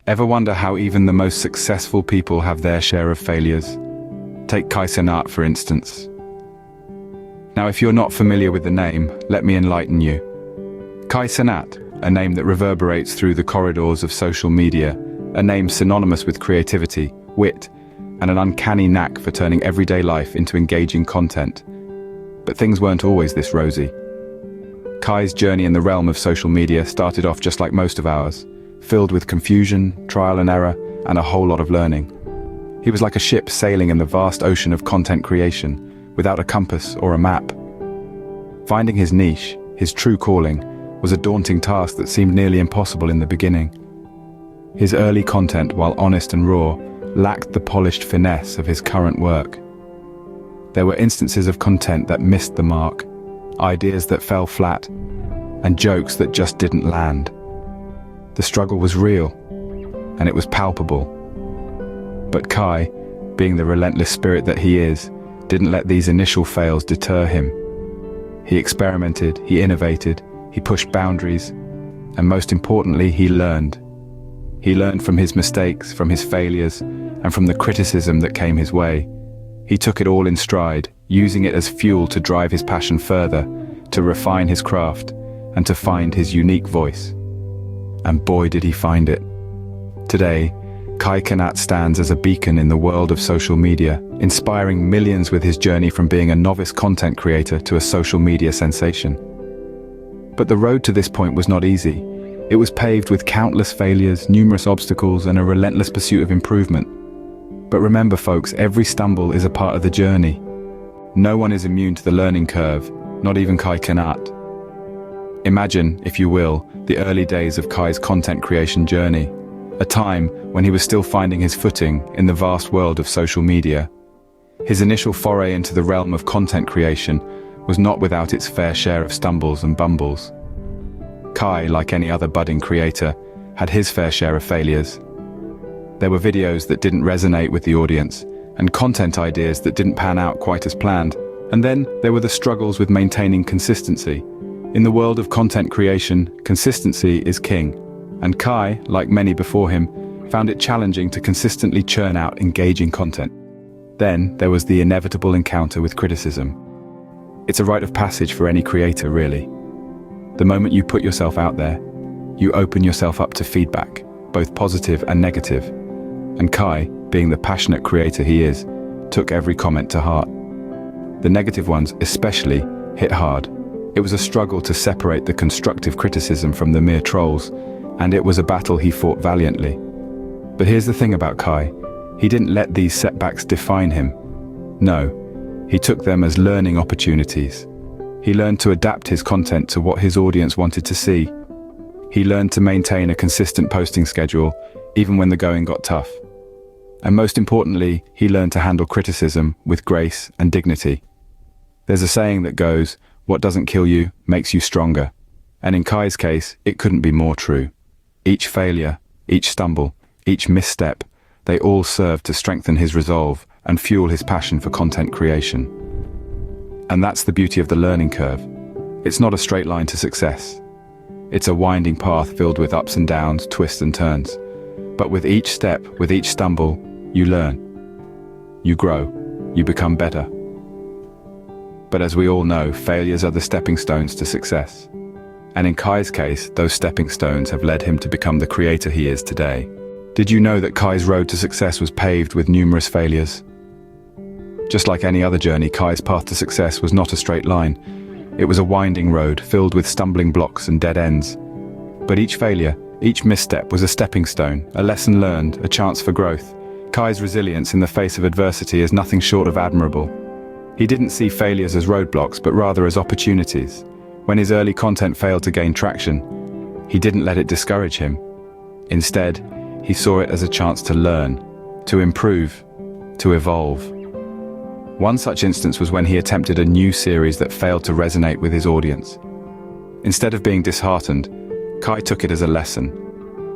Ever wonder how even the most successful people have their share of failures? Take Cenat, for instance. Now, if you're not familiar with the name, let me enlighten you. Cenat, a name that reverberates through the corridors of social media, a name synonymous with creativity, wit, and an uncanny knack for turning everyday life into engaging content. But things weren't always this rosy. Kai's journey in the realm of social media started off just like most of ours, filled with confusion, trial and error, and a whole lot of learning. He was like a ship sailing in the vast ocean of content creation, without a compass or a map. Finding his niche, his true calling, was a daunting task that seemed nearly impossible in the beginning. His early content, while honest and raw, lacked the polished finesse of his current work. There were instances of content that missed the mark, ideas that fell flat, and jokes that just didn't land. The struggle was real, and it was palpable. But Kai, being the relentless spirit that he is, didn't let these initial fails deter him. He experimented, he innovated, he pushed boundaries, and most importantly, he learned. He learned from his mistakes, from his failures, and from the criticism that came his way. He took it all in stride, using it as fuel to drive his passion further, to refine his craft, and to find his unique voice. And boy did he find it. Today, Cenat stands as a beacon in the world of social media, inspiring millions with his journey from being a novice content creator to a social media sensation. But the road to this point was not easy. It was paved with countless failures, numerous obstacles, and a relentless pursuit of improvement. But remember, folks, every stumble is a part of the journey. No one is immune to the learning curve, not even Cenat. Imagine, if you will, the early days of Kai's content creation journey, a time when he was still finding his footing in the vast world of social media. His initial foray into the realm of content creation was not without its fair share of stumbles and bumbles. Kai, like any other budding creator, had his fair share of failures. There were videos that didn't resonate with the audience, and content ideas that didn't pan out quite as planned. And then there were the struggles with maintaining consistency. In the world of content creation, consistency is king, and Kai, like many before him, found it challenging to consistently churn out engaging content. Then there was the inevitable encounter with criticism. It's a rite of passage for any creator, really. The moment you put yourself out there, you open yourself up to feedback, both positive and negative. And Kai, being the passionate creator he is, took every comment to heart. The negative ones especially hit hard. It was a struggle to separate the constructive criticism from the mere trolls, and it was a battle he fought valiantly. But here's the thing about Kai. He didn't let these setbacks define him. No, he took them as learning opportunities. He learned to adapt his content to what his audience wanted to see. He learned to maintain a consistent posting schedule, even when the going got tough. And most importantly, he learned to handle criticism with grace and dignity. There's a saying that goes, "What doesn't kill you makes you stronger." And in Kai's case, it couldn't be more true. Each failure, each stumble, each misstep, they all served to strengthen his resolve and fuel his passion for content creation. And that's the beauty of the learning curve. It's not a straight line to success. It's a winding path filled with ups and downs, twists and turns. But with each step, with each stumble, you learn. You grow. You become better. But as we all know, failures are the stepping stones to success. And in Kai's case, those stepping stones have led him to become the creator he is today. Did you know that Kai's road to success was paved with numerous failures? Just like any other journey, Kai's path to success was not a straight line. It was a winding road filled with stumbling blocks and dead ends. But each failure, each misstep was a stepping stone, a lesson learned, a chance for growth. Kai's resilience in the face of adversity is nothing short of admirable. He didn't see failures as roadblocks, but rather as opportunities. When his early content failed to gain traction, he didn't let it discourage him. Instead, he saw it as a chance to learn, to improve, to evolve. One such instance was when he attempted a new series that failed to resonate with his audience. Instead of being disheartened, Kai took it as a lesson.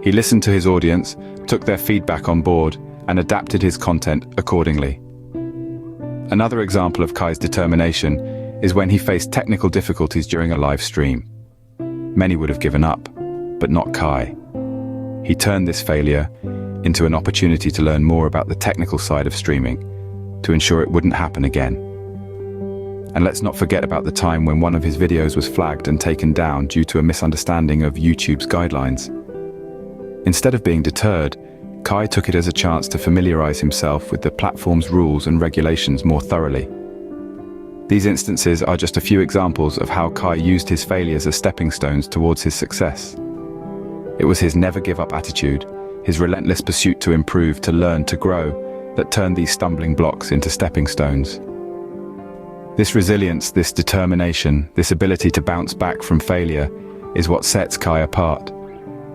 He listened to his audience, took their feedback on board, and adapted his content accordingly. Another example of Kai's determination is when he faced technical difficulties during a live stream. Many would have given up, but not Kai. He turned this failure into an opportunity to learn more about the technical side of streaming, to ensure it wouldn't happen again. And let's not forget about the time when one of his videos was flagged and taken down due to a misunderstanding of YouTube's guidelines. Instead of being deterred, Kai took it as a chance to familiarize himself with the platform's rules and regulations more thoroughly. These instances are just a few examples of how Kai used his failures as stepping stones towards his success. It was his never-give-up attitude, his relentless pursuit to improve, to learn, to grow, that turned these stumbling blocks into stepping stones. This resilience, this determination, this ability to bounce back from failure is what sets Kai apart.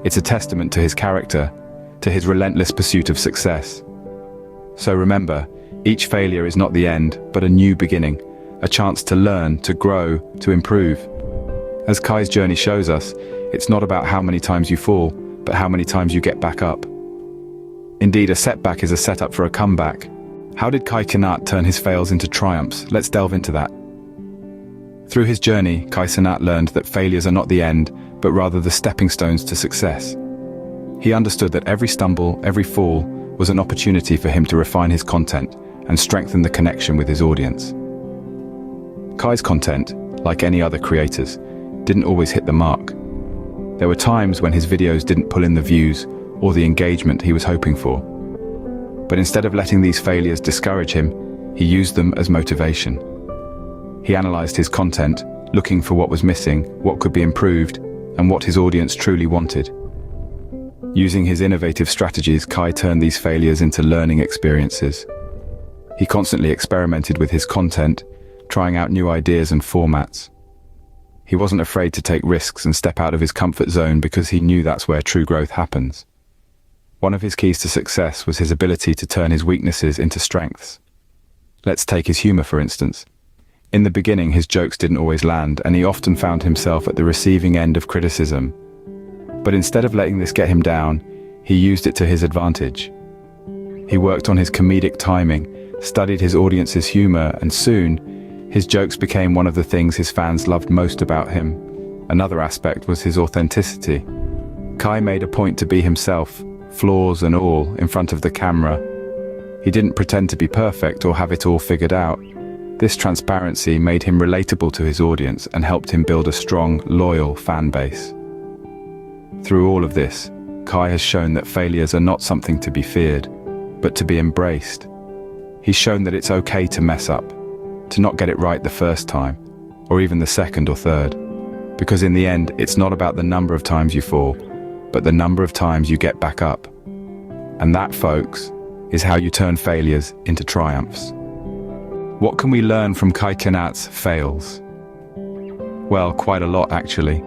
It's a testament to his character, to his relentless pursuit of success. So remember, each failure is not the end, but a new beginning, a chance to learn, to grow, to improve. As Kai's journey shows us, it's not about how many times you fall, but how many times you get back up. Indeed, a setback is a setup for a comeback. How did Cenat turn his fails into triumphs? Let's delve into that. Through his journey, Cenat learned that failures are not the end, but rather the stepping stones to success. He understood that every stumble, every fall, was an opportunity for him to refine his content and strengthen the connection with his audience. Kai's content, like any other creators, didn't always hit the mark. There were times when his videos didn't pull in the views or the engagement he was hoping for. But instead of letting these failures discourage him, he used them as motivation. He analyzed his content, looking for what was missing, what could be improved, and what his audience truly wanted. Using his innovative strategies, Kai turned these failures into learning experiences. He constantly experimented with his content, trying out new ideas and formats. He wasn't afraid to take risks and step out of his comfort zone because he knew that's where true growth happens. One of his keys to success was his ability to turn his weaknesses into strengths. Let's take his humor, for instance. In the beginning, his jokes didn't always land, and he often found himself at the receiving end of criticism. But instead of letting this get him down, he used it to his advantage. He worked on his comedic timing, studied his audience's humor, and soon, his jokes became one of the things his fans loved most about him. Another aspect was his authenticity. Kai made a point to be himself, flaws and all, in front of the camera. He didn't pretend to be perfect or have it all figured out. This transparency made him relatable to his audience and helped him build a strong, loyal fan base. Through all of this, Kai has shown that failures are not something to be feared, but to be embraced. He's shown that it's okay to mess up, to not get it right the first time, or even the second or third. Because in the end, it's not about the number of times you fall, but the number of times you get back up. And that, folks, is how you turn failures into triumphs. What can we learn from Cenat's fails? Well, quite a lot, actually.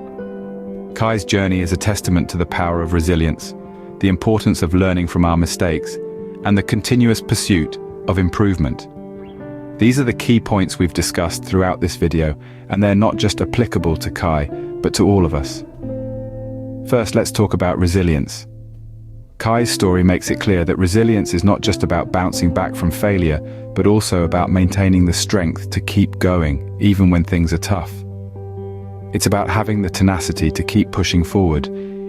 Kai's journey is a testament to the power of resilience, the importance of learning from our mistakes, and the continuous pursuit of improvement. These are the key points we've discussed throughout this video, and they're not just applicable to Kai, but to all of us. First, let's talk about resilience. Kai's story makes it clear that resilience is not just about bouncing back from failure, but also about maintaining the strength to keep going, even when things are tough. It's about having the tenacity to keep pushing forward,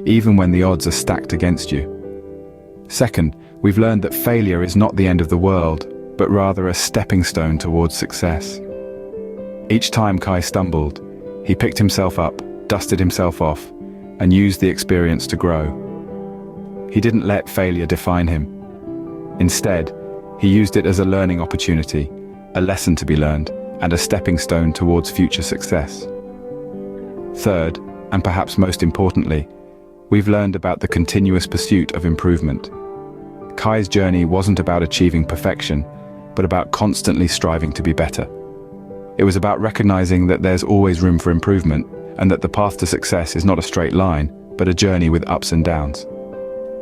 even when the odds are stacked against you. Second, we've learned that failure is not the end of the world, but rather a stepping stone towards success. Each time Kai stumbled, he picked himself up, dusted himself off, and used the experience to grow. He didn't let failure define him. Instead, he used it as a learning opportunity, a lesson to be learned, and a stepping stone towards future success. Third, and perhaps most importantly, we've learned about the continuous pursuit of improvement. Kai's journey wasn't about achieving perfection, but about constantly striving to be better. It was about recognizing that there's always room for improvement, and that the path to success is not a straight line, but a journey with ups and downs.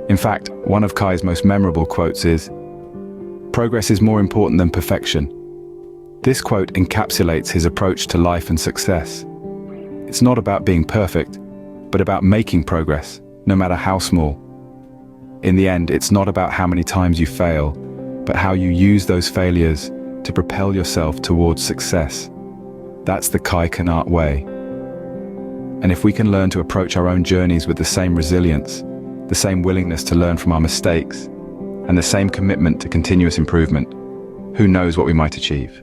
In fact, one of Kai's most memorable quotes is, "Progress is more important than perfection." This quote encapsulates his approach to life and success. It's not about being perfect, but about making progress, no matter how small. In the end, it's not about how many times you fail, but how you use those failures to propel yourself towards success. That's the Cenat way. And if we can learn to approach our own journeys with the same resilience, the same willingness to learn from our mistakes, and the same commitment to continuous improvement, who knows what we might achieve?